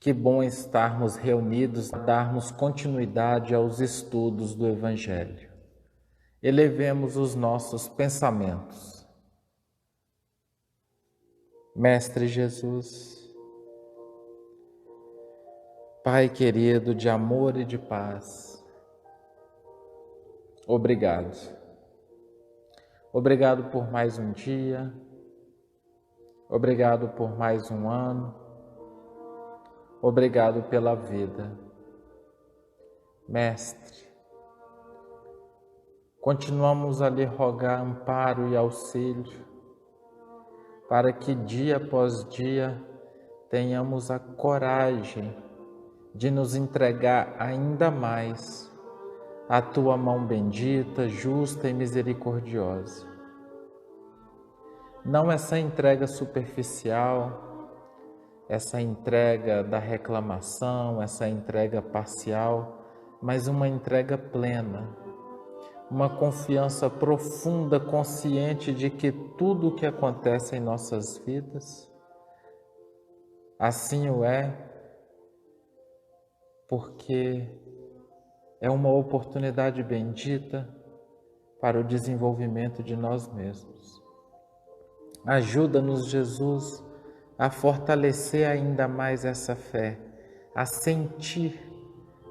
Que bom estarmos reunidos a darmos continuidade aos estudos do Evangelho. Elevemos os nossos pensamentos. Mestre Jesus, Pai querido de amor e de paz, obrigado. Obrigado por mais um dia, obrigado por mais um ano, obrigado pela vida. Mestre, continuamos a lhe rogar amparo e auxílio, para que dia após dia tenhamos a coragem de nos entregar ainda mais à Tua mão bendita, justa e misericordiosa. Não essa entrega superficial, essa entrega da reclamação, essa entrega parcial, mas uma entrega plena, uma confiança profunda, consciente de que tudo o que acontece em nossas vidas, assim o é, porque é uma oportunidade bendita para o desenvolvimento de nós mesmos. Ajuda-nos, Jesus, a fortalecer ainda mais essa fé, a sentir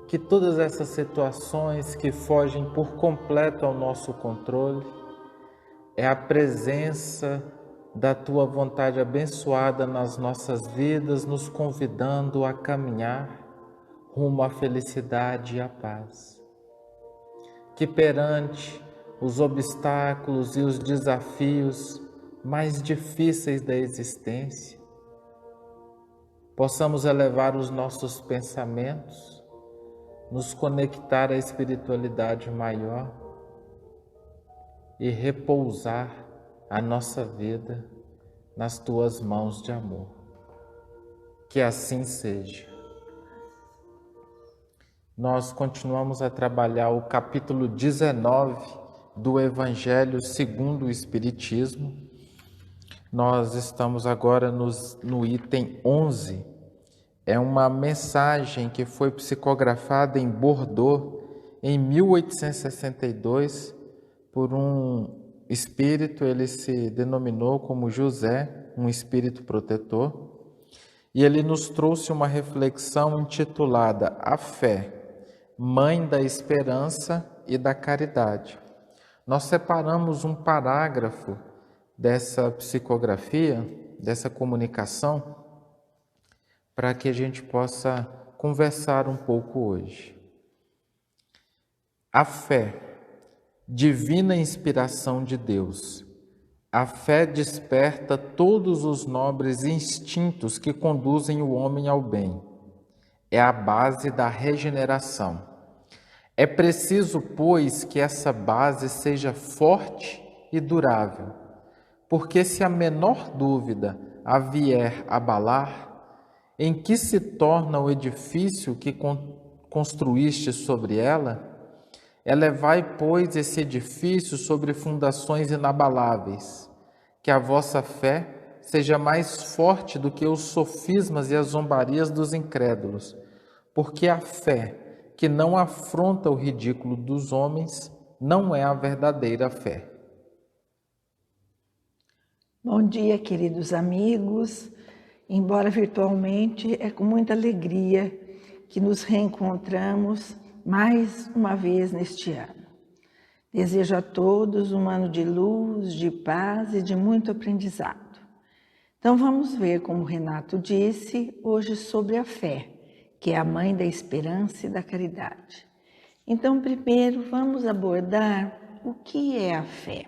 que todas essas situações que fogem por completo ao nosso controle é a presença da Tua vontade abençoada nas nossas vidas, nos convidando a caminhar rumo à felicidade e à paz. Que perante os obstáculos e os desafios mais difíceis da existência, possamos elevar os nossos pensamentos, nos conectar à espiritualidade maior e repousar a nossa vida nas Tuas mãos de amor. Que assim seja. Nós continuamos a trabalhar o capítulo 19 do Evangelho segundo o Espiritismo. Nós estamos agora no item 11. É uma mensagem que foi psicografada em Bordeaux em 1862 por um espírito. Ele se denominou como José, um espírito protetor, e ele nos trouxe uma reflexão intitulada A Fé, Mãe da Esperança e da Caridade. Nós separamos um parágrafo dessa psicografia, dessa comunicação, para que a gente possa conversar um pouco hoje. A fé, divina inspiração de Deus. A fé desperta todos os nobres instintos que conduzem o homem ao bem. É a base da regeneração. É preciso, pois, que essa base seja forte e durável, porque se a menor dúvida a vier abalar, em que se torna o edifício que construíste sobre ela? Elevai, pois, esse edifício sobre fundações inabaláveis, que a vossa fé seja mais forte do que os sofismas e as zombarias dos incrédulos, porque a fé que não afronta o ridículo dos homens não é a verdadeira fé. Bom dia, queridos amigos. Embora virtualmente, é com muita alegria que nos reencontramos mais uma vez neste ano. Desejo a todos um ano de luz, de paz e de muito aprendizado. Então vamos ver, como o Renato disse, hoje sobre a fé, que é a mãe da esperança e da caridade. Então, primeiro, vamos abordar o que é a fé.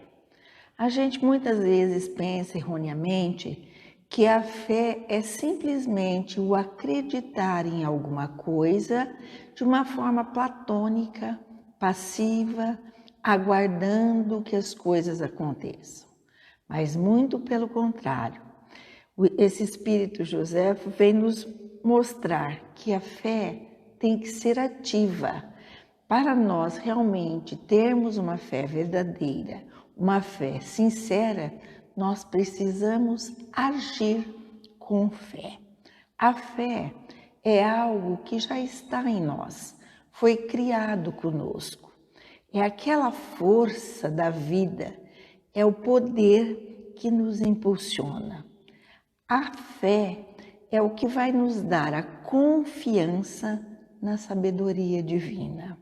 A gente muitas vezes pensa erroneamente que a fé é simplesmente o acreditar em alguma coisa de uma forma platônica, passiva, aguardando que as coisas aconteçam. Mas muito pelo contrário. Esse Espírito José vem nos mostrar que a fé tem que ser ativa. Para nós realmente termos uma fé verdadeira, uma fé sincera, nós precisamos agir com fé. A fé é algo que já está em nós, foi criado conosco. É aquela força da vida, é o poder que nos impulsiona. A fé é o que vai nos dar a confiança na sabedoria divina.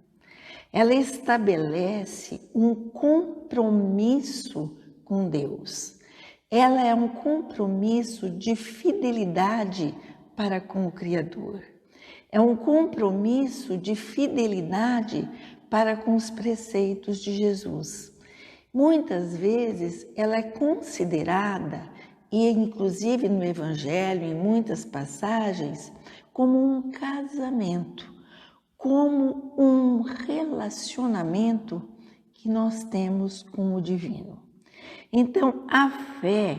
Ela estabelece um compromisso com Deus. Ela é um compromisso de fidelidade para com o Criador. É um compromisso de fidelidade para com os preceitos de Jesus. Muitas vezes ela é considerada, e inclusive no Evangelho, em muitas passagens, como um casamento, como um relacionamento que nós temos com o divino. Então, a fé,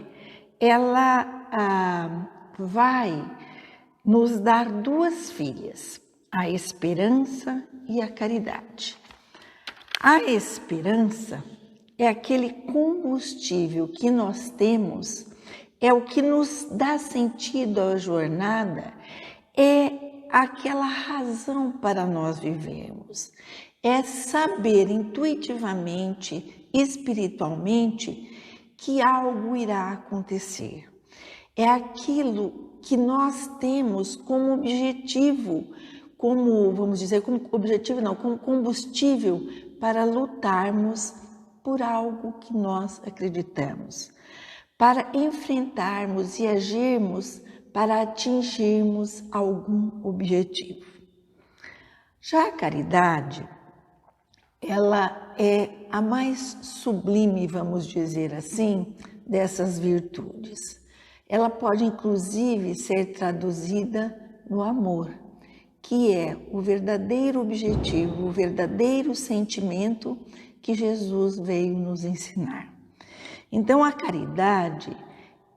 ela vai nos dar duas filhas, a esperança e a caridade. A esperança é aquele combustível que nós temos, é o que nos dá sentido à jornada, é aquela razão para nós vivermos. É saber intuitivamente, espiritualmente, que algo irá acontecer. É aquilo que nós temos como objetivo, como combustível para lutarmos por algo que nós acreditamos, para enfrentarmos e agirmos para atingirmos algum objetivo. Já a caridade, ela é a mais sublime, vamos dizer assim, dessas virtudes. Ela pode, inclusive, ser traduzida no amor, que é o verdadeiro objetivo, o verdadeiro sentimento que Jesus veio nos ensinar. Então, a caridade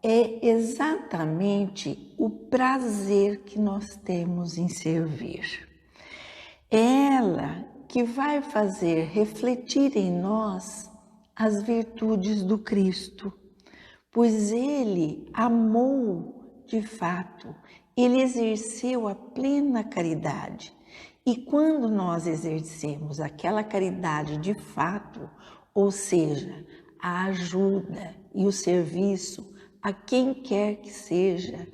é exatamente o prazer que nós temos em servir. É ela que vai fazer refletir em nós as virtudes do Cristo, pois Ele amou de fato, Ele exerceu a plena caridade. E quando nós exercemos aquela caridade de fato, ou seja, a ajuda e o serviço a quem quer que seja,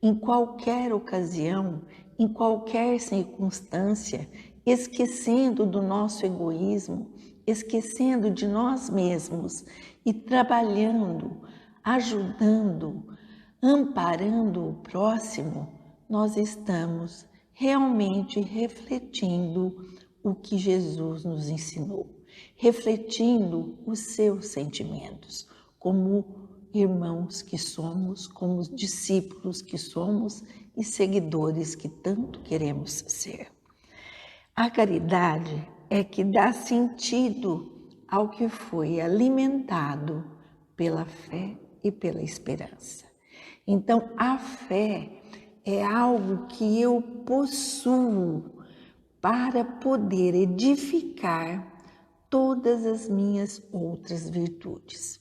em qualquer ocasião, em qualquer circunstância, esquecendo do nosso egoísmo, esquecendo de nós mesmos e trabalhando, ajudando, amparando o próximo, nós estamos realmente refletindo o que Jesus nos ensinou, refletindo os seus sentimentos, como irmãos que somos, como discípulos que somos e seguidores que tanto queremos ser. A caridade é que dá sentido ao que foi alimentado pela fé e pela esperança. Então, a fé é algo que eu possuo para poder edificar todas as minhas outras virtudes.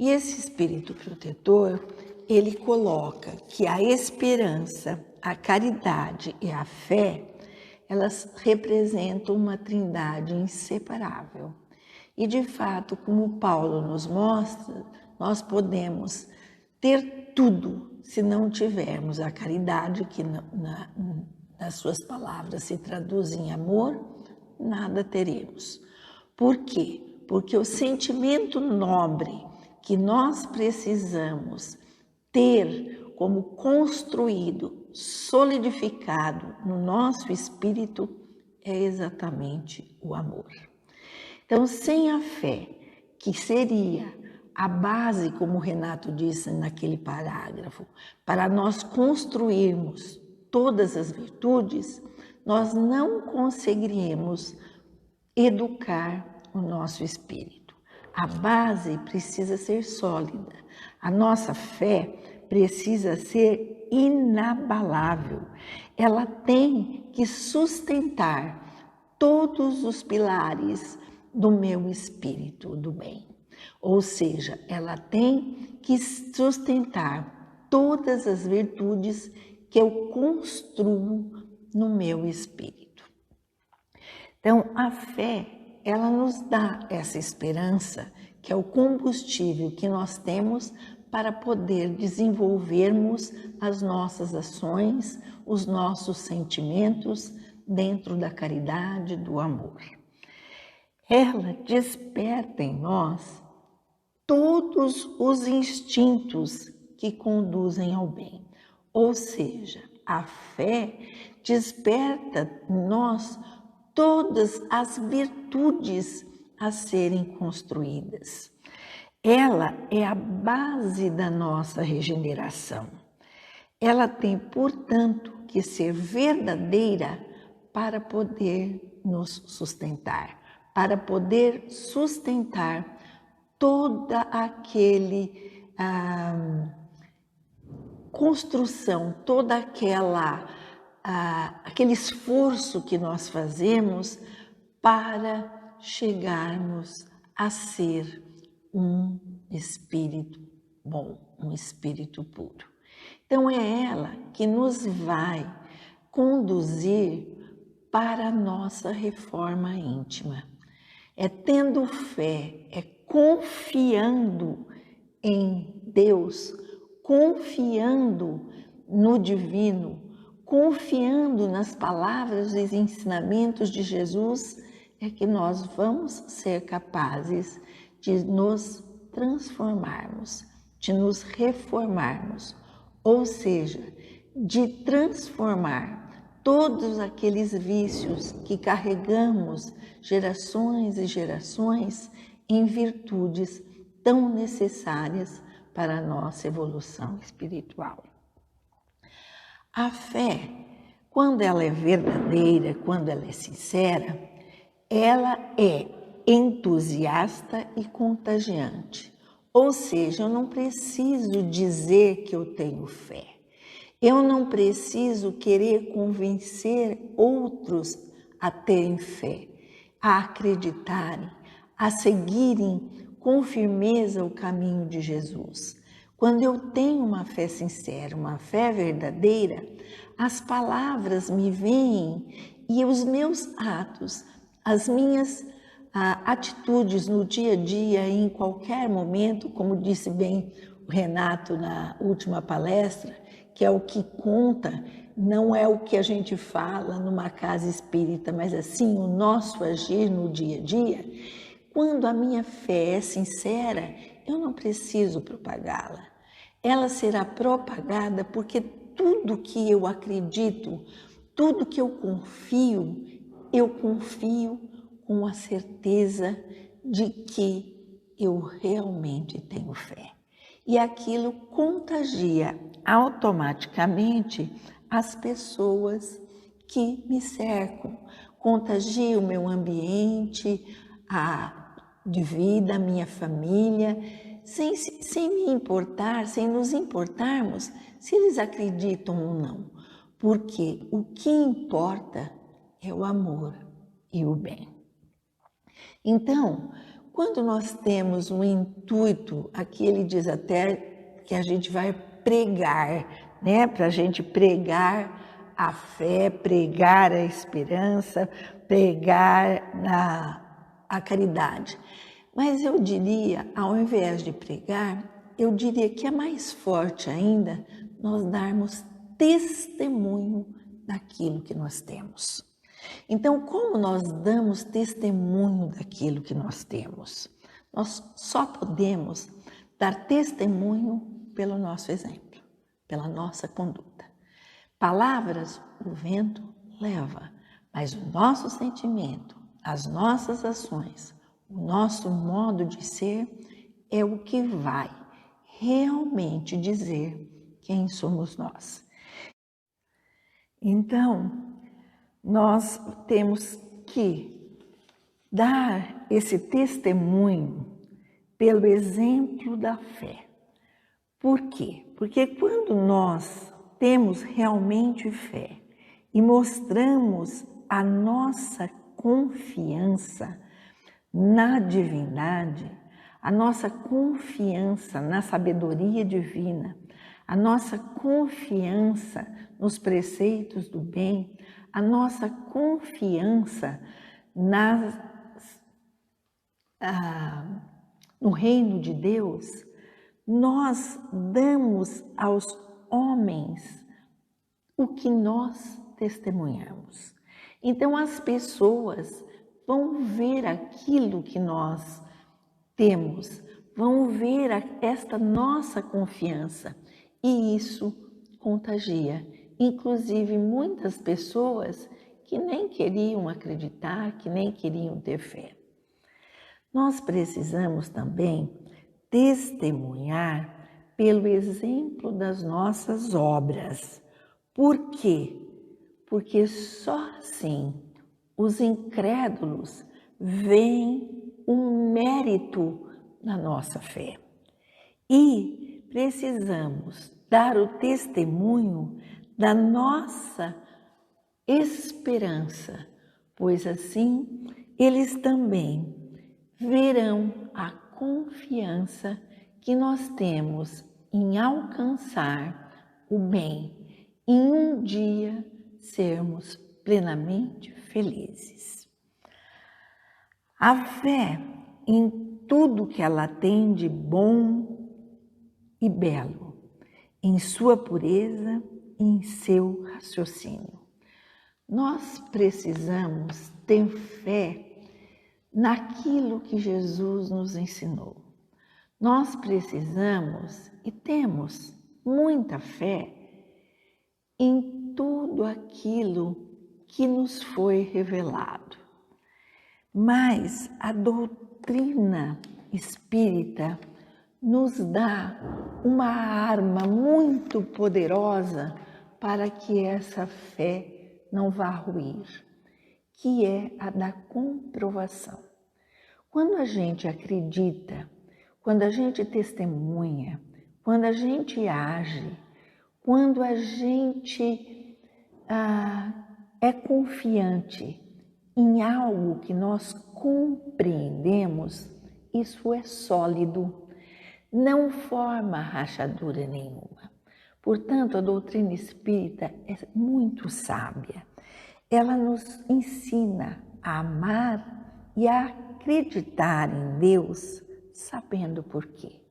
E esse espírito protetor, ele coloca que a esperança, a caridade e a fé, elas representam uma trindade inseparável. E de fato, como Paulo nos mostra, nós podemos ter tudo se não tivermos a caridade, que nas suas palavras se traduz em amor, nada teremos. Por quê? Porque o sentimento nobre que nós precisamos ter como construído, solidificado no nosso espírito é exatamente o amor. Então, sem a fé, que seria a base, como Renato disse naquele parágrafo, para nós construirmos todas as virtudes, nós não conseguiríamos educar o nosso espírito. A base precisa ser sólida. A nossa fé precisa ser inabalável. Ela tem que sustentar todos os pilares do meu espírito do bem. Ou seja, ela tem que sustentar todas as virtudes que eu construo no meu espírito. Então, a fé, ela nos dá essa esperança, que é o combustível que nós temos para poder desenvolvermos as nossas ações, os nossos sentimentos dentro da caridade, do amor. Ela desperta em nós todos os instintos que conduzem ao bem. Ou seja, a fé desperta em nós todas as virtudes a serem construídas. Ela é a base da nossa regeneração. Ela tem, portanto, que ser verdadeira para poder nos sustentar, para poder sustentar toda aquele construção, toda aquele esforço que nós fazemos para chegarmos a ser um espírito bom, um espírito puro. Então é ela que nos vai conduzir para a nossa reforma íntima. É tendo fé, é confiando em Deus, confiando no divino, confiando nas palavras e ensinamentos de Jesus, é que nós vamos ser capazes de nos transformarmos, de nos reformarmos, ou seja, de transformar todos aqueles vícios que carregamos gerações e gerações em virtudes tão necessárias para a nossa evolução espiritual. A fé, quando ela é verdadeira, quando ela é sincera, ela é entusiasta e contagiante. Ou seja, eu não preciso dizer que eu tenho fé. Eu não preciso querer convencer outros a terem fé, a acreditarem, a seguirem com firmeza o caminho de Jesus. Quando eu tenho uma fé sincera, uma fé verdadeira, as palavras me vêm e os meus atos, as minhas atitudes no dia a dia, em qualquer momento, como disse bem o Renato na última palestra, que é o que conta, não é o que a gente fala numa casa espírita, mas assim o nosso agir no dia a dia. Quando a minha fé é sincera, eu não preciso propagá-la. Ela será propagada porque tudo que eu acredito, tudo que eu confio com a certeza de que eu realmente tenho fé. E aquilo contagia automaticamente as pessoas que me cercam, contagia o meu ambiente de vida, a minha família, sem me importar, sem nos importarmos se eles acreditam ou não, porque o que importa é o amor e o bem. Então, quando nós temos um intuito, aqui ele diz até que a gente vai pregar, né? Para a gente pregar a fé, pregar a esperança, pregar a caridade. Mas eu diria, ao invés de pregar, eu diria que é mais forte ainda nós darmos testemunho daquilo que nós temos. Então, como nós damos testemunho daquilo que nós temos? Nós só podemos dar testemunho pelo nosso exemplo, pela nossa conduta. Palavras, o vento leva, mas o nosso sentimento, as nossas ações, o nosso modo de ser é o que vai realmente dizer quem somos nós. Então, nós temos que dar esse testemunho pelo exemplo da fé. Por quê? Porque quando nós temos realmente fé e mostramos a nossa confiança na divindade, a nossa confiança na sabedoria divina, a nossa confiança nos preceitos do bem, a nossa confiança no reino de Deus, nós damos aos homens o que nós testemunhamos. Então as pessoas vão ver aquilo que nós temos, vão ver esta nossa confiança e isso contagia. Inclusive muitas pessoas que nem queriam acreditar, que nem queriam ter fé. Nós precisamos também testemunhar pelo exemplo das nossas obras. Por quê? Porque só assim os incrédulos veem o mérito na nossa fé. E precisamos dar o testemunho da nossa esperança, pois assim eles também verão a confiança que nós temos em alcançar o bem, em um dia sermos plenamente felizes. A fé em tudo que ela tem de bom e belo, em sua pureza e em seu raciocínio. Nós precisamos ter fé naquilo que Jesus nos ensinou. Nós precisamos e temos muita fé em tudo aquilo que nos foi revelado. Mas a doutrina espírita nos dá uma arma muito poderosa para que essa fé não vá ruir, que é a da comprovação. Quando a gente acredita, quando a gente testemunha, quando a gente age, quando a gente é confiante em algo que nós compreendemos, isso é sólido, não forma rachadura nenhuma. Portanto, a doutrina espírita é muito sábia. Ela nos ensina a amar e a acreditar em Deus, sabendo por quê.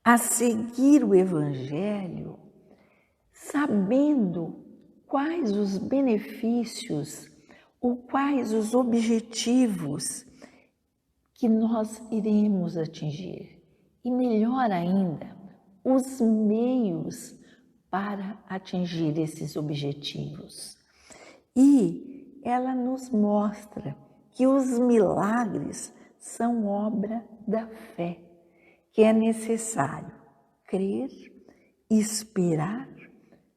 A seguir o Evangelho, sabendo quais os benefícios ou quais os objetivos que nós iremos atingir. E melhor ainda, os meios para atingir esses objetivos. E ela nos mostra que os milagres são obra da fé, que é necessário crer, esperar,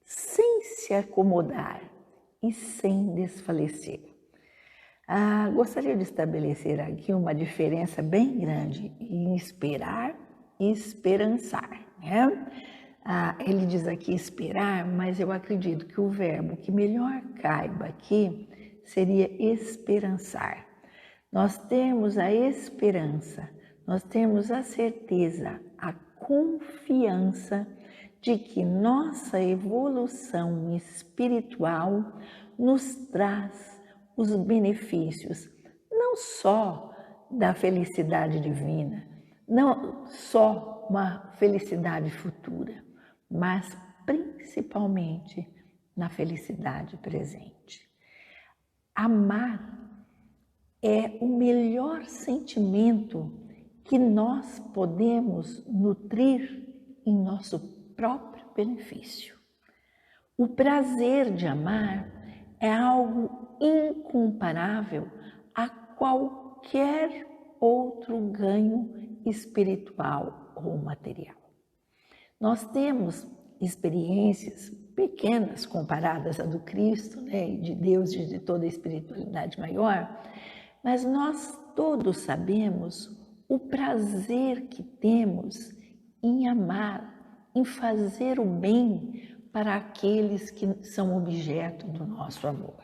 sem se acomodar e sem desfalecer. Gostaria de estabelecer aqui uma diferença bem grande em esperar e esperançar, né? Ele diz aqui esperar, mas eu acredito que o verbo que melhor caiba aqui seria esperançar. Nós temos a esperança, nós temos a certeza, a confiança de que nossa evolução espiritual nos traz os benefícios, não só da felicidade divina, não só uma felicidade futura, mas principalmente na felicidade presente. Amar é o melhor sentimento que nós podemos nutrir em nosso próprio benefício. O prazer de amar é algo incomparável a qualquer outro ganho espiritual ou material. Nós temos experiências pequenas comparadas à do Cristo, né, e de Deus e de toda a espiritualidade maior, mas nós todos sabemos o prazer que temos em amar, em fazer o bem para aqueles que são objeto do nosso amor.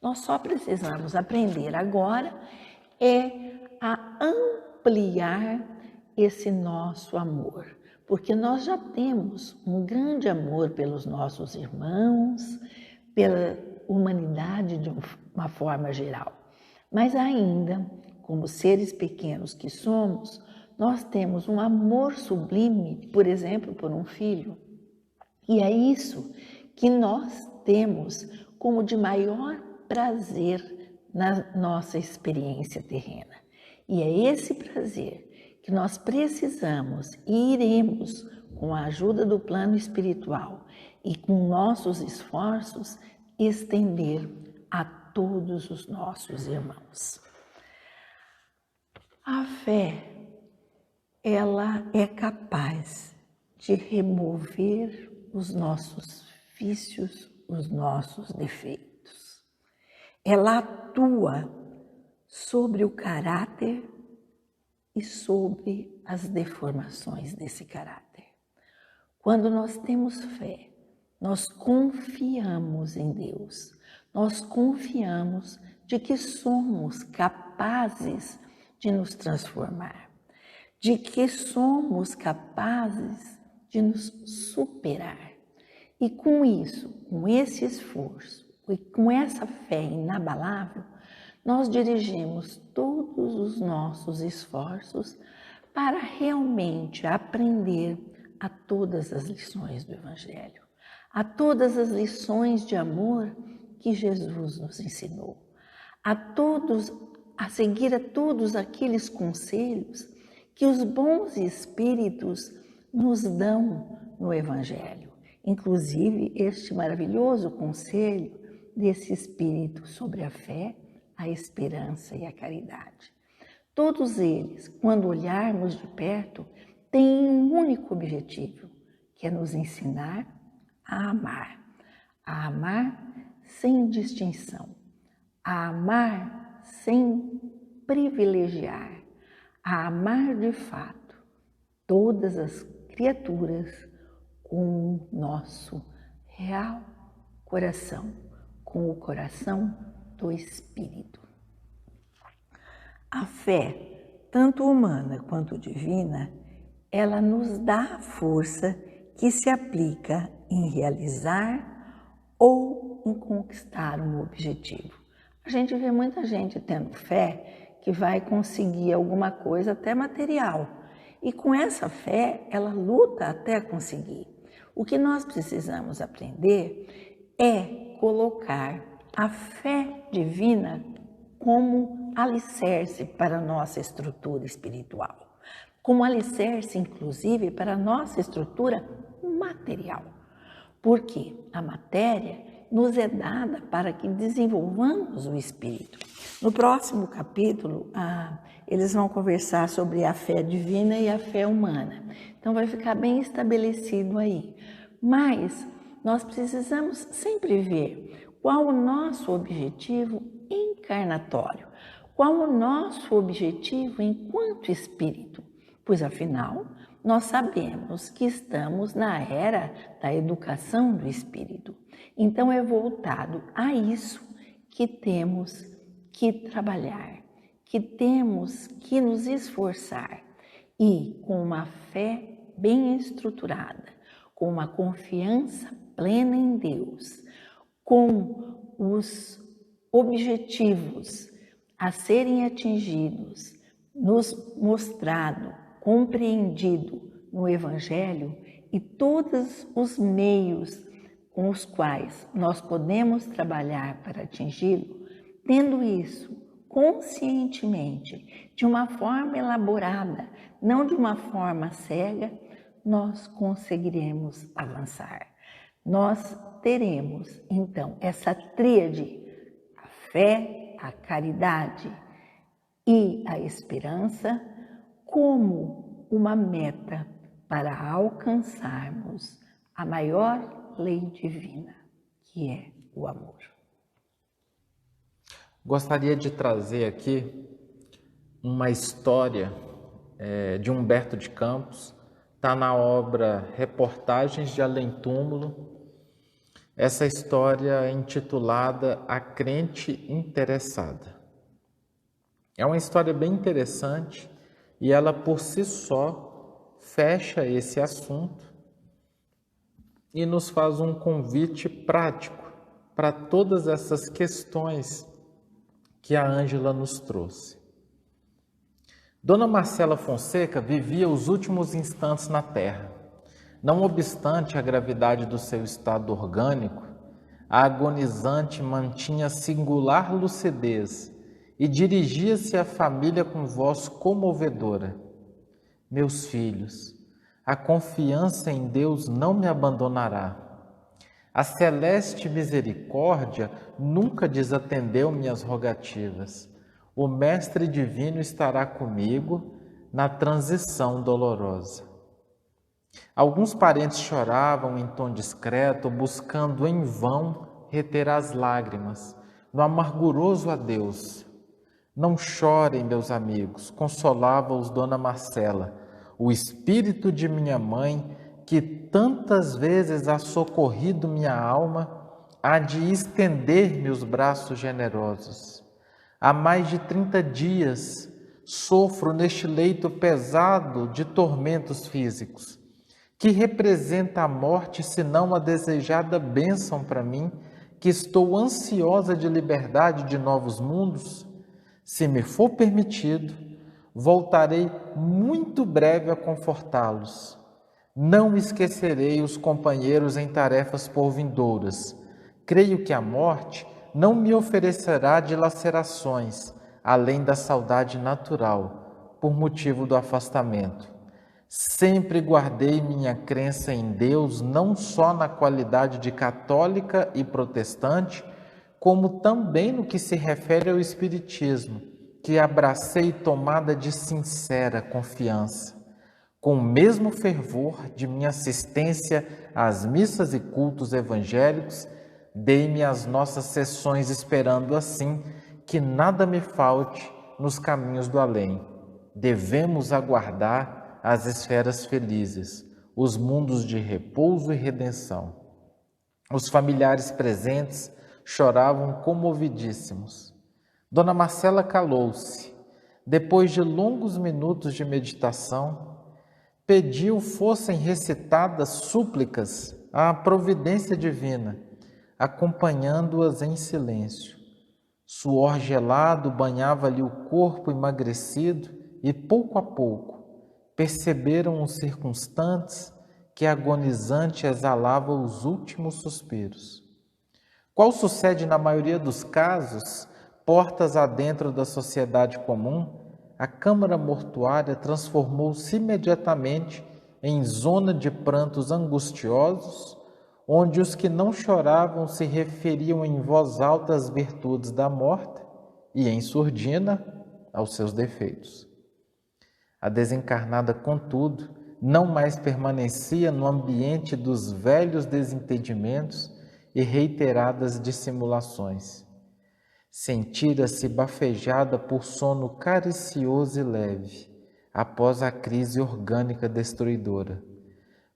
Nós só precisamos aprender agora a ampliar esse nosso amor, porque nós já temos um grande amor pelos nossos irmãos, pela humanidade de uma forma geral. Mas ainda, como seres pequenos que somos, nós temos um amor sublime, por exemplo, por um filho. E é isso que nós temos como de maior prazer na nossa experiência terrena. E é esse prazer que nós precisamos e iremos, com a ajuda do plano espiritual e com nossos esforços, estender a todos os nossos irmãos. A fé, ela é capaz de remover os nossos vícios, os nossos defeitos. Ela atua sobre o caráter e sobre as deformações desse caráter. Quando nós temos fé, nós confiamos em Deus, nós confiamos de que somos capazes de nos transformar, de que somos capazes de nos superar. E com isso, com esse esforço e com essa fé inabalável, nós dirigimos todos os nossos esforços para realmente aprender a todas as lições do Evangelho, a todas as lições de amor que Jesus nos ensinou, a seguir a todos aqueles conselhos que os bons espíritos nos dão no Evangelho, inclusive este maravilhoso conselho desse espírito sobre a fé, a esperança e a caridade. Todos eles, quando olharmos de perto, têm um único objetivo, que é nos ensinar a amar sem distinção, a amar sem privilegiar, a amar de fato todas as criaturas com o nosso real coração, com o coração do Espírito. A fé, tanto humana quanto divina, ela nos dá a força que se aplica em realizar ou em conquistar um objetivo. A gente vê muita gente tendo fé que vai conseguir alguma coisa até material, e com essa fé ela luta até conseguir. O que nós precisamos aprender é colocar a fé divina como alicerce para a nossa estrutura espiritual, como alicerce, inclusive, para a nossa estrutura material. Porque a matéria nos é dada para que desenvolvamos o espírito. No próximo capítulo, eles vão conversar sobre a fé divina e a fé humana. Então vai ficar bem estabelecido aí. Mas nós precisamos sempre ver qual o nosso objetivo encarnatório, qual o nosso objetivo enquanto espírito, pois afinal nós sabemos que estamos na era da educação do espírito. Então é voltado a isso que temos que trabalhar, que temos que nos esforçar e com uma fé bem estruturada, com uma confiança plena em Deus, com os objetivos a serem atingidos, nos mostrado, compreendido no Evangelho e todos os meios com os quais nós podemos trabalhar para atingi-lo, tendo isso conscientemente, de uma forma elaborada, não de uma forma cega, nós conseguiremos avançar. Nós teremos, então, essa tríade, a fé, a caridade e a esperança, como uma meta para alcançarmos a maior lei divina, que é o amor. Gostaria de trazer aqui uma história de Humberto de Campos, está na obra Reportagens de Além-Túmulo. Essa história é intitulada A Crente Interessada. É uma história bem interessante e ela por si só fecha esse assunto e nos faz um convite prático para todas essas questões que a Ângela nos trouxe. Dona Marcela Fonseca vivia os últimos instantes na Terra. Não obstante a gravidade do seu estado orgânico, a agonizante mantinha singular lucidez e dirigia-se à família com voz comovedora. Meus filhos, a confiança em Deus não me abandonará. A celeste misericórdia nunca desatendeu minhas rogativas. O Mestre Divino estará comigo na transição dolorosa. Alguns parentes choravam em tom discreto, buscando em vão reter as lágrimas, no amarguroso adeus. Não chorem, meus amigos, consolava-os Dona Marcela. O espírito de minha mãe, que tantas vezes ha socorrido minha alma, há de estender-me os braços generosos. Há mais de 30 dias sofro neste leito pesado de tormentos físicos. Que representa a morte, senão a desejada bênção para mim, que estou ansiosa de liberdade de novos mundos? Se me for permitido, voltarei muito breve a confortá-los. Não esquecerei os companheiros em tarefas por vindouras. Creio que a morte não me oferecerá dilacerações, além da saudade natural, por motivo do afastamento. Sempre guardei minha crença em Deus, não só na qualidade de católica e protestante, como também no que se refere ao Espiritismo, que abracei tomada de sincera confiança. Com o mesmo fervor de minha assistência às missas e cultos evangélicos, dei-me às nossas sessões esperando assim que nada me falte nos caminhos do além. Devemos aguardar as esferas felizes, os mundos de repouso e redenção. Os familiares presentes choravam comovidíssimos. Dona Marcela calou-se. Depois de longos minutos de meditação, pediu fossem recitadas súplicas à providência divina, acompanhando-as em silêncio. Suor gelado banhava-lhe o corpo emagrecido e, pouco a pouco, perceberam os circunstantes que a agonizante exalava os últimos suspiros. Qual sucede na maioria dos casos, portas adentro da sociedade comum, a câmara mortuária transformou-se imediatamente em zona de prantos angustiosos, onde os que não choravam se referiam em voz alta às virtudes da morta e, em surdina, aos seus defeitos. A desencarnada, contudo, não mais permanecia no ambiente dos velhos desentendimentos e reiteradas dissimulações. Sentira-se bafejada por sono caricioso e leve, após a crise orgânica destruidora.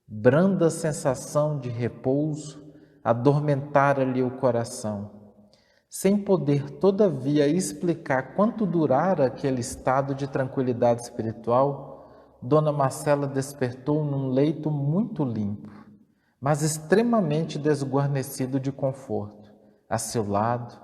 Branda sensação de repouso adormentara-lhe o coração. Sem poder, todavia, explicar quanto durara aquele estado de tranquilidade espiritual, Dona Marcela despertou num leito muito limpo, mas extremamente desguarnecido de conforto. A seu lado,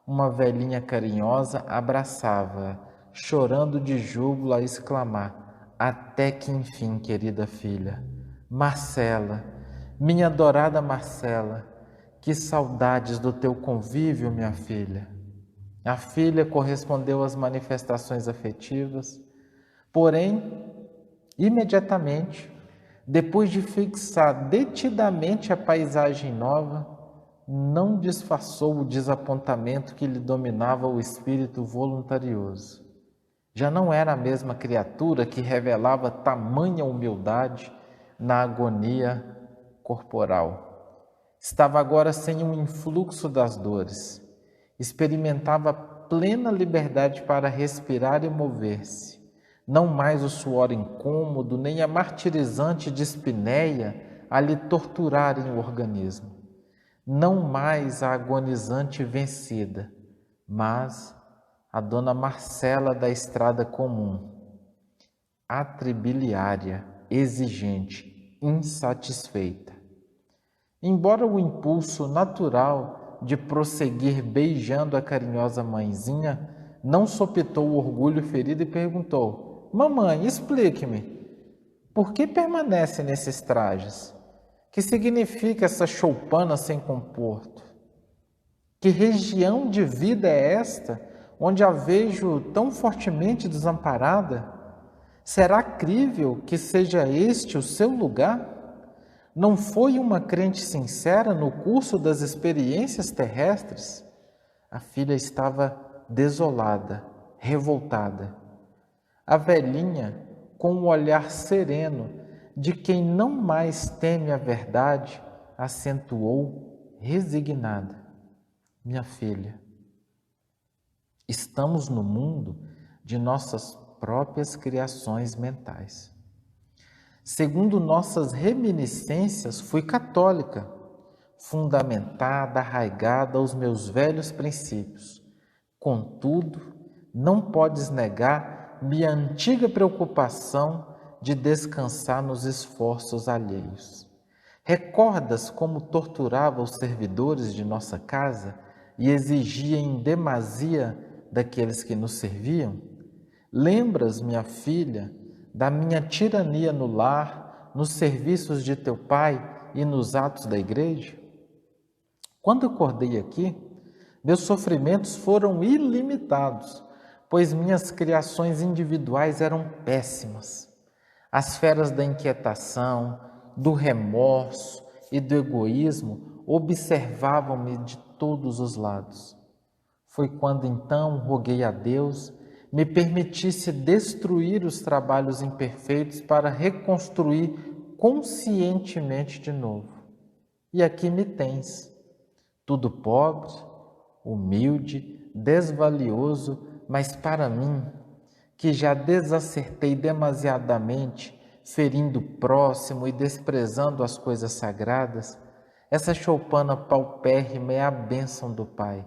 uma velhinha carinhosa abraçava-a, chorando de júbilo a exclamar: até que enfim, querida filha! Marcela, minha adorada Marcela, que saudades do teu convívio, minha filha. A filha correspondeu às manifestações afetivas, porém, imediatamente, depois de fixar detidamente a paisagem nova, não disfarçou o desapontamento que lhe dominava o espírito voluntarioso. Já não era a mesma criatura que revelava tamanha humildade na agonia corporal. Estava agora sem o influxo das dores. Experimentava plena liberdade para respirar e mover-se. Não mais o suor incômodo, nem a martirizante dispneia a lhe torturarem o organismo. Não mais a agonizante vencida, mas a Dona Marcela da estrada comum, atribiliária, exigente, insatisfeita. Embora o impulso natural de prosseguir beijando a carinhosa mãezinha não sopitou o orgulho ferido e perguntou: mamãe, explique-me, por que permanece nesses trajes? Que significa essa choupana sem conforto? Que região de vida é esta, onde a vejo tão fortemente desamparada? Será crível que seja este o seu lugar? Não foi uma crente sincera no curso das experiências terrestres? A filha estava desolada, revoltada. A velhinha, com um olhar sereno de quem não mais teme a verdade, acentuou resignada: minha filha, estamos no mundo de nossas próprias criações mentais. Segundo nossas reminiscências, fui católica, fundamentada, arraigada aos meus velhos princípios. Contudo, não podes negar minha antiga preocupação de descansar nos esforços alheios. Recordas como torturava os servidores de nossa casa e exigia em demasia daqueles que nos serviam? Lembras, minha filha, da minha tirania no lar, nos serviços de teu pai e nos atos da igreja? Quando acordei aqui, meus sofrimentos foram ilimitados, pois minhas criações individuais eram péssimas. As feras da inquietação, do remorso e do egoísmo observavam-me de todos os lados. Foi quando então roguei a Deus me permitisse destruir os trabalhos imperfeitos para reconstruir conscientemente de novo. E aqui me tens, tudo pobre, humilde, desvalioso, mas para mim, que já desacertei demasiadamente, ferindo o próximo e desprezando as coisas sagradas, essa choupana paupérrima é a bênção do Pai,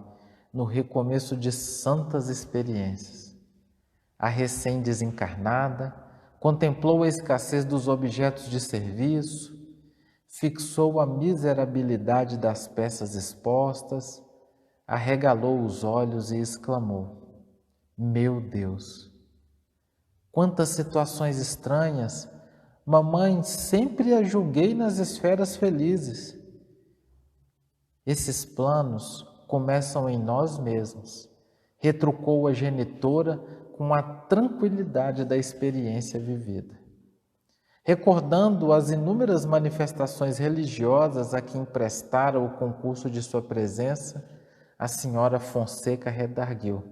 no recomeço de santas experiências. A recém-desencarnada contemplou a escassez dos objetos de serviço, fixou a miserabilidade das peças expostas, arregalou os olhos e exclamou: meu Deus! Quantas situações estranhas, mamãe, sempre a julguei nas esferas felizes. Esses planos começam em nós mesmos, retrucou a genitora com a tranquilidade da experiência vivida. Recordando as inúmeras manifestações religiosas a que emprestara o concurso de sua presença, a senhora Fonseca redarguiu: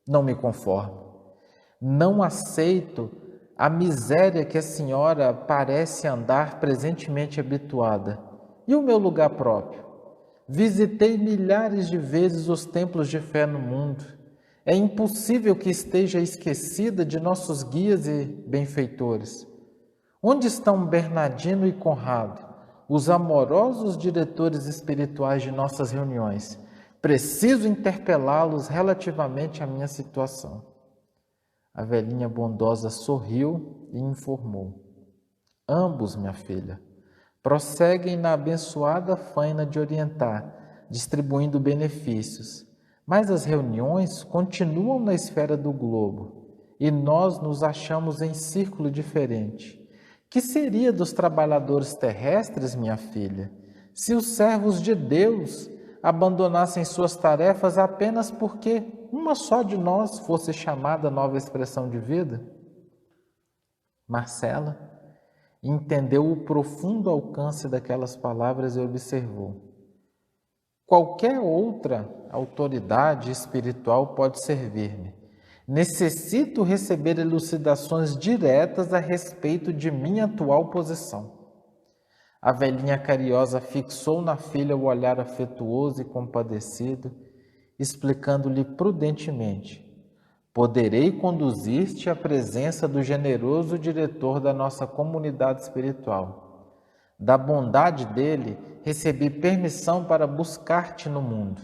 não me conformo, não aceito a miséria que a senhora parece andar presentemente habituada. E o meu lugar próprio? Visitei milhares de vezes os templos de fé no mundo. É impossível que esteja esquecida de nossos guias e benfeitores. Onde estão Bernardino e Conrado, os amorosos diretores espirituais de nossas reuniões? Preciso interpelá-los relativamente à minha situação. A velhinha bondosa sorriu e informou: ambos, minha filha, prosseguem na abençoada faina de orientar, distribuindo benefícios, mas as reuniões continuam na esfera do globo e nós nos achamos em círculo diferente. Que seria dos trabalhadores terrestres, minha filha, se os servos de Deus abandonassem suas tarefas apenas porque uma só de nós fosse chamada nova expressão de vida? Marcela entendeu o profundo alcance daquelas palavras e observou: qualquer outra autoridade espiritual pode servir-me. Necessito receber elucidações diretas a respeito de minha atual posição. A velhinha carinhosa fixou na filha o olhar afetuoso e compadecido, explicando-lhe prudentemente: poderei conduzir-te à presença do generoso diretor da nossa comunidade espiritual. Da bondade dele, recebi permissão para buscar-te no mundo.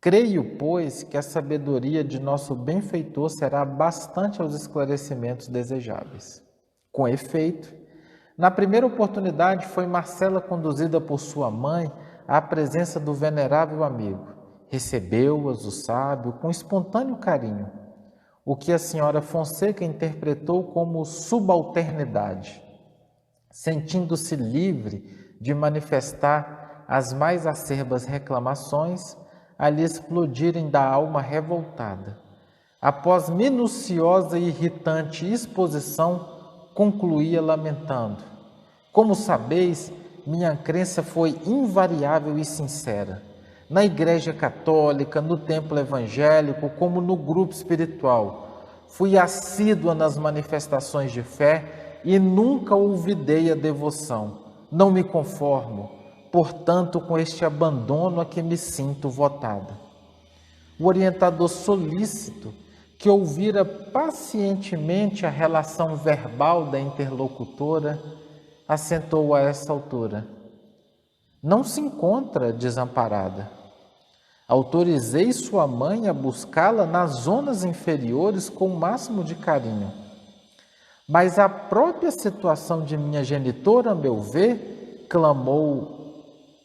Creio, pois, que a sabedoria de nosso benfeitor será bastante aos esclarecimentos desejáveis. Com efeito, Na primeira oportunidade, foi Marcela conduzida por sua mãe à presença do venerável amigo. Recebeu-as o sábio com espontâneo carinho, o que a senhora Fonseca interpretou como subalternidade. Sentindo-se livre de manifestar as mais acerbas reclamações, a lhe explodirem da alma revoltada. Após minuciosa e irritante exposição, concluía lamentando: como sabeis, minha crença foi invariável e sincera. Na Igreja Católica, no templo evangélico, como no grupo espiritual, fui assídua nas manifestações de fé e nunca olvidei a devoção. Não me conformo, portanto, com este abandono a que me sinto votada. O orientador solícito, que ouvira pacientemente a relação verbal da interlocutora, assentou a essa altura: não se encontra desamparada. Autorizei sua mãe a buscá-la nas zonas inferiores com o máximo de carinho. Mas a própria situação de minha genitora, a meu ver, clamou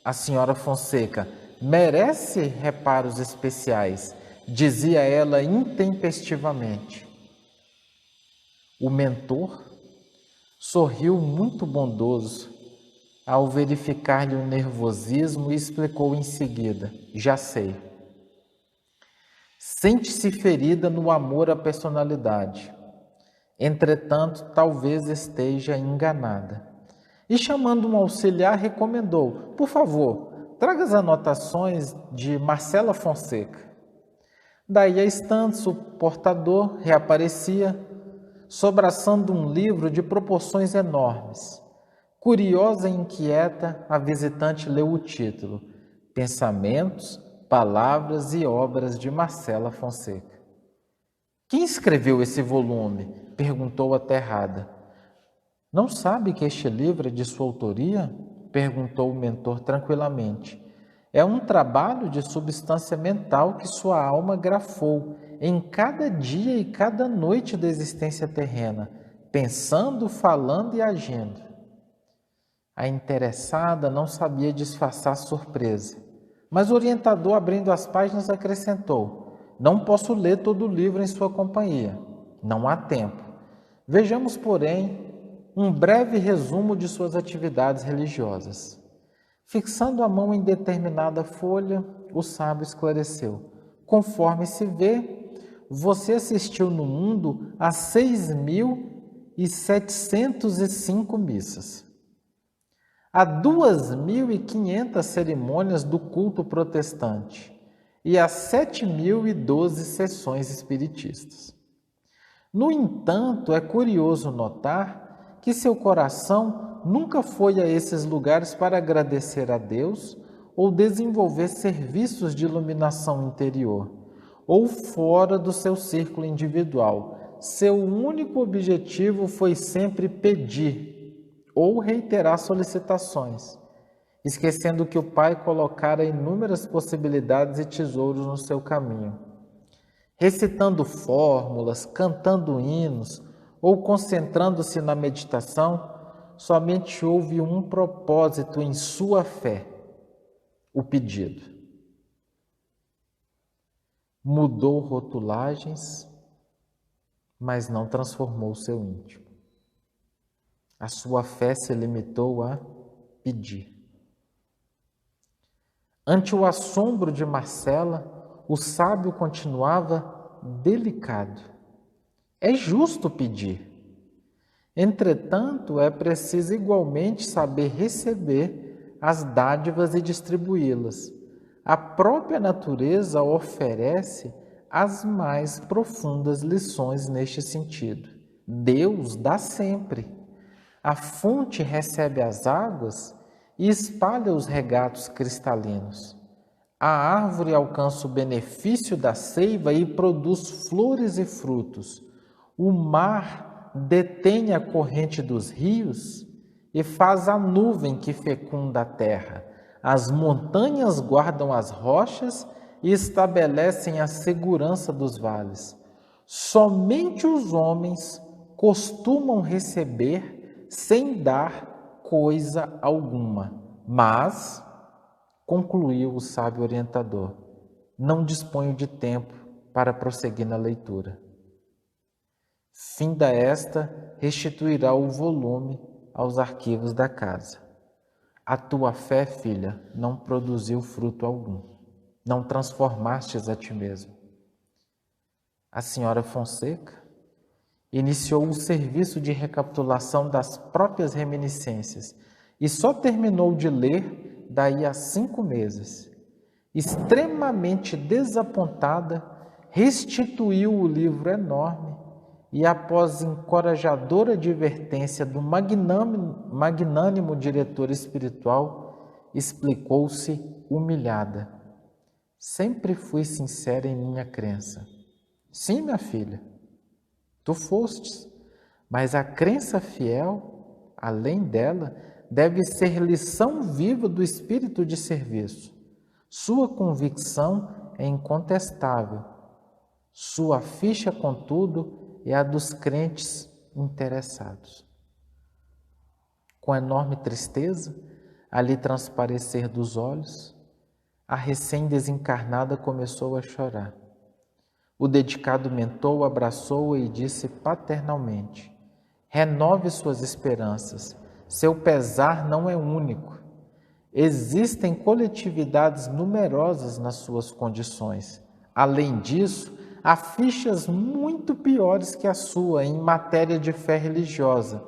a senhora Fonseca, merece reparos especiais, dizia ela intempestivamente. O mentor sorriu muito bondoso ao verificar-lhe o nervosismo e explicou em seguida: já sei. Sente-se ferida no amor à personalidade. Entretanto, talvez esteja enganada. E chamando um auxiliar, recomendou: por favor, traga as anotações de Marcela Fonseca. Daí a instantes o portador reaparecia, sobraçando um livro de proporções enormes. Curiosa e inquieta, a visitante leu o título: Pensamentos, Palavras e Obras de Marcela Fonseca. Quem escreveu esse volume? Perguntou aterrada. Não sabe que este livro é de sua autoria? Perguntou o mentor tranquilamente. É um trabalho de substância mental que sua alma grafou em cada dia e cada noite da existência terrena, pensando, falando e agindo. A interessada não sabia disfarçar surpresa, mas o orientador, abrindo as páginas, acrescentou: não posso ler todo o livro em sua companhia. Não há tempo. Vejamos, porém, um breve resumo de suas atividades religiosas. Fixando a mão em determinada folha, o sábio esclareceu: conforme se vê, você assistiu no mundo a 6.705 missas, a 2.500 cerimônias do culto protestante e a 7.012 sessões espiritistas. No entanto, é curioso notar que seu coração nunca foi a esses lugares para agradecer a Deus ou desenvolver serviços de iluminação interior, ou fora do seu círculo individual. Seu único objetivo foi sempre pedir ou reiterar solicitações, esquecendo que o Pai colocara inúmeras possibilidades e tesouros no seu caminho. Recitando fórmulas, cantando hinos ou concentrando-se na meditação, somente houve um propósito em sua fé: o pedido. Mudou rotulagens, mas não transformou seu íntimo. A sua fé se limitou a pedir. Ante o assombro de Marcela, o sábio continuava delicado. É justo pedir. Entretanto, é preciso igualmente saber receber as dádivas e distribuí-las. A própria natureza oferece as mais profundas lições neste sentido. Deus dá sempre. A fonte recebe as águas e espalha os regatos cristalinos. A árvore alcança o benefício da seiva e produz flores e frutos. O mar detém a corrente dos rios e faz a nuvem que fecunda a terra. As montanhas guardam as rochas e estabelecem a segurança dos vales. Somente os homens costumam receber sem dar coisa alguma. Mas, concluiu o sábio orientador, não disponho de tempo para prosseguir na leitura. Finda esta, restituirá o volume aos arquivos da casa. A tua fé, filha, não produziu fruto algum. Não transformastes a ti mesmo. A senhora Fonseca iniciou o serviço de recapitulação das próprias reminiscências e só terminou de ler daí a 5 meses. Extremamente desapontada, restituiu o livro enorme e, após encorajadora advertência do magnânimo diretor espiritual, explicou-se humilhada. Sempre fui sincera em minha crença. Sim, minha filha, tu fostes, mas a crença fiel, além dela, deve ser lição viva do espírito de serviço. Sua convicção é incontestável. Sua ficha, contudo, é a dos crentes interessados. Com enorme tristeza, a lhe transparecer dos olhos, a recém-desencarnada começou a chorar. O dedicado mentor abraçou-a e disse paternalmente: renove suas esperanças, seu pesar não é único. Existem coletividades numerosas nas suas condições. Além disso, há fichas muito piores que a sua em matéria de fé religiosa,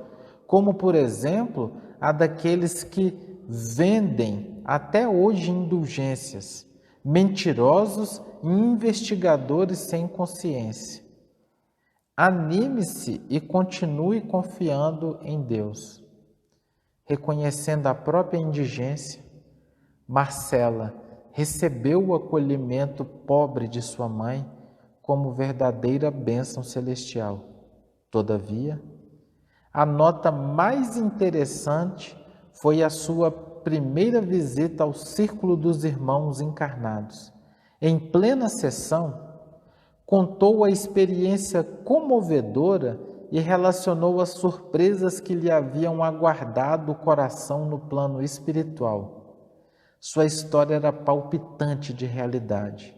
como, por exemplo, a daqueles que vendem até hoje indulgências, mentirosos e investigadores sem consciência. Anime-se e continue confiando em Deus. Reconhecendo a própria indigência, Marcela recebeu o acolhimento pobre de sua mãe como verdadeira bênção celestial. Todavia, a nota mais interessante foi a sua primeira visita ao círculo dos irmãos encarnados. Em plena sessão, contou a experiência comovedora e relacionou as surpresas que lhe haviam aguardado o coração no plano espiritual. Sua história era palpitante de realidade,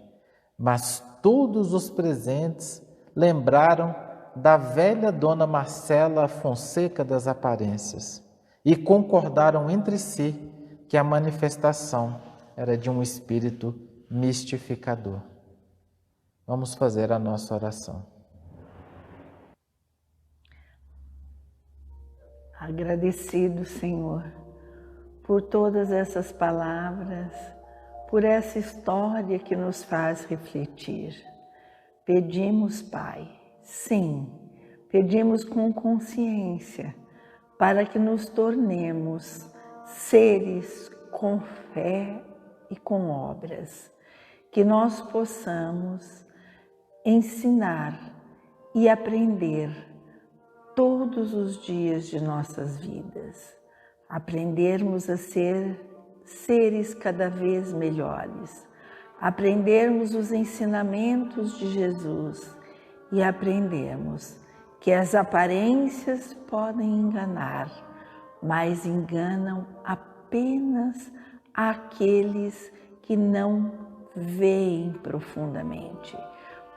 mas todos os presentes lembraram da velha dona Marcela Fonseca das Aparências e concordaram entre si que a manifestação era de um espírito mistificador. Vamos fazer a nossa oração. Agradecido, Senhor, por todas essas palavras, por essa história que nos faz refletir. Pedimos, Pai, sim, pedimos com consciência, para que nos tornemos seres com fé e com obras, que nós possamos ensinar e aprender todos os dias de nossas vidas, aprendermos a ser seres cada vez melhores, aprendermos os ensinamentos de Jesus e aprendermos que as aparências podem enganar, mas enganam apenas aqueles que não veem profundamente,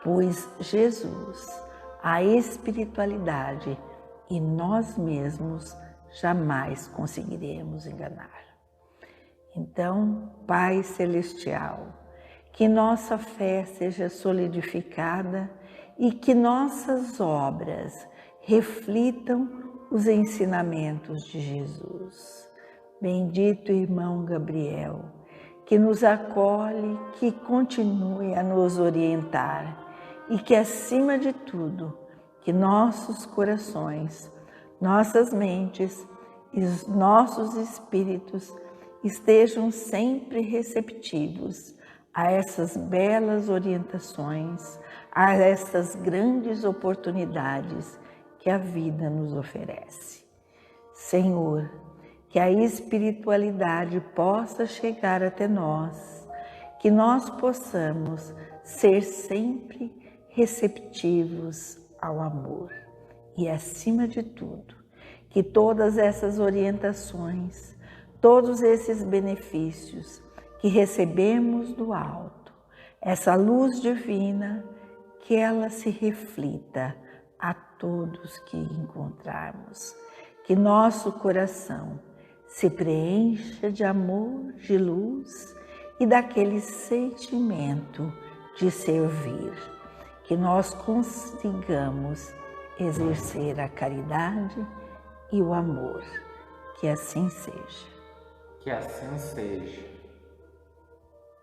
pois Jesus, a espiritualidade e nós mesmos jamais conseguiremos enganar. Então, Pai Celestial, que nossa fé seja solidificada e que nossas obras reflitam os ensinamentos de Jesus. Bendito irmão Gabriel, que nos acolhe, que continue a nos orientar e que, acima de tudo, que nossos corações, nossas mentes e os nossos espíritos estejam sempre receptivos a essas belas orientações, a essas grandes oportunidades que a vida nos oferece. Senhor, que a espiritualidade possa chegar até nós, que nós possamos ser sempre receptivos ao amor e, acima de tudo, que todas essas orientações, todos esses benefícios que recebemos do alto, essa luz divina, que ela se reflita a todos que encontrarmos, que nosso coração se preencha de amor, de luz e daquele sentimento de servir, que nós consigamos exercer a caridade e o amor. Que assim seja. Que assim seja.